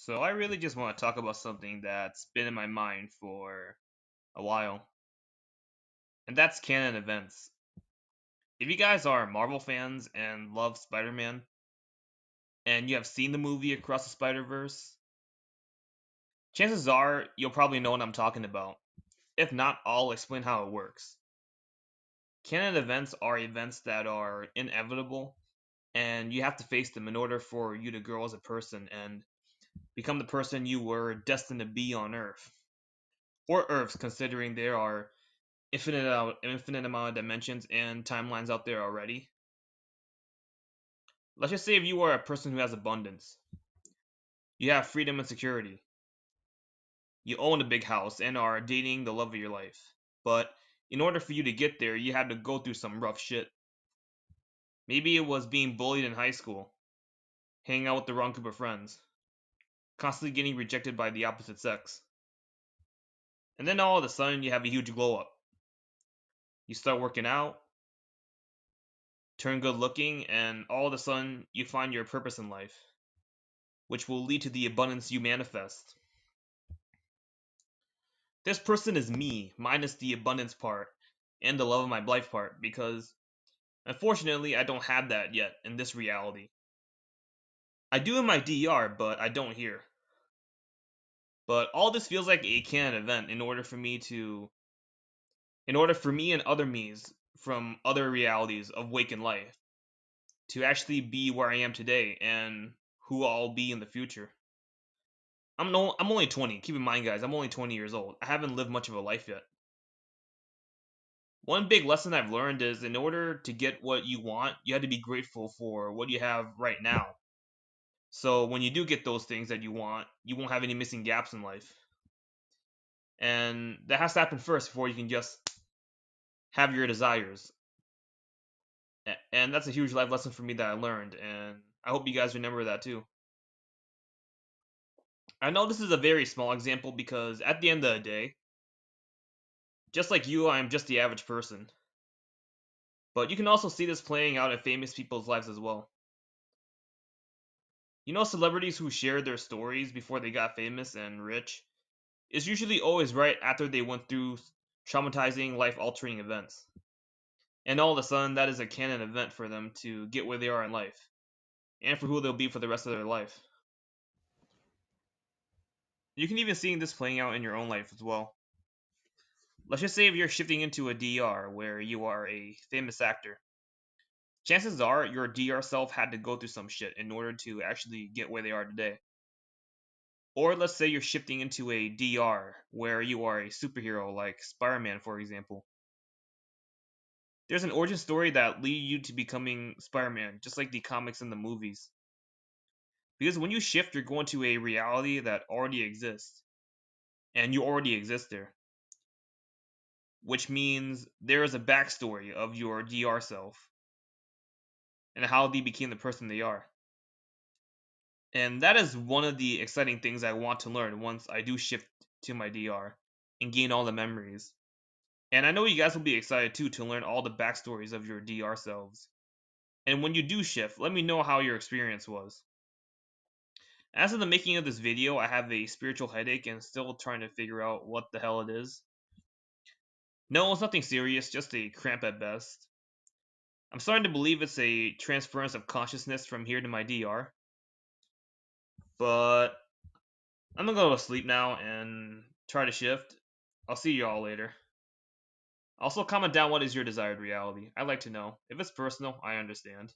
So I really just want to talk about something that's been in my mind for a while, and that's canon events. If you guys are Marvel fans and love Spider-Man, and you have seen the movie Across the Spider-Verse, chances are you'll probably know what I'm talking about. If not, I'll explain how it works. Canon events are events that are inevitable, and you have to face them in order for you to grow as a person and become the person you were destined to be on Earth. Or Earths, considering there are infinite amount of dimensions and timelines out there already. Let's just say if you are a person who has abundance, you have freedom and security, you own a big house and are dating the love of your life. But in order for you to get there, you had to go through some rough shit. Maybe it was being bullied in high school, hanging out with the wrong group of friends, constantly getting rejected by the opposite sex. And then all of a sudden, you have a huge glow up. You start working out, turn good looking, and all of a sudden, you find your purpose in life, which will lead to the abundance you manifest. This person is me, minus the abundance part and the love of my life part, because unfortunately I don't have that yet in this reality. I do in my DR, but I don't here. But all this feels like a canon event in order for me and other me's from other realities of Wake and Life to actually be where I am today and who I'll be in the future. I'm only 20. Keep in mind, guys, I'm only 20 years old. I haven't lived much of a life yet. One big lesson I've learned is in order to get what you want, you have to be grateful for what you have right now. So when you do get those things that you want, you won't have any missing gaps in life. And that has to happen first before you can just have your desires. And that's a huge life lesson for me that I learned, and I hope you guys remember that too. I know this is a very small example because at the end of the day, just like you, I am just the average person. But you can also see this playing out in famous people's lives as well. You know, celebrities who shared their stories before they got famous and rich is usually always right after they went through traumatizing, life altering events. And all of a sudden, that is a canon event for them to get where they are in life, and for who they'll be for the rest of their life. You can even see this playing out in your own life as well. Let's just say if you're shifting into a DR where you are a famous actor. Chances are your DR self had to go through some shit in order to actually get where they are today. Or let's say you're shifting into a DR where you are a superhero like Spider-Man, for example. There's an origin story that lead you to becoming Spider-Man, just like the comics and the movies. Because when you shift, you're going to a reality that already exists, and you already exist there. Which means there is a backstory of your DR self and how they became the person they are. And that is one of the exciting things I want to learn once I do shift to my DR and gain all the memories. And I know you guys will be excited too to learn all the backstories of your DR selves. And when you do shift, let me know how your experience was. As of the making of this video, I have a spiritual headache and still trying to figure out what the hell it is. No, it's nothing serious, just a cramp at best. I'm starting to believe it's a transference of consciousness from here to my DR. But I'm gonna go to sleep now and try to shift. I'll see you all later. Also, comment down what is your desired reality. I'd like to know. If it's personal, I understand.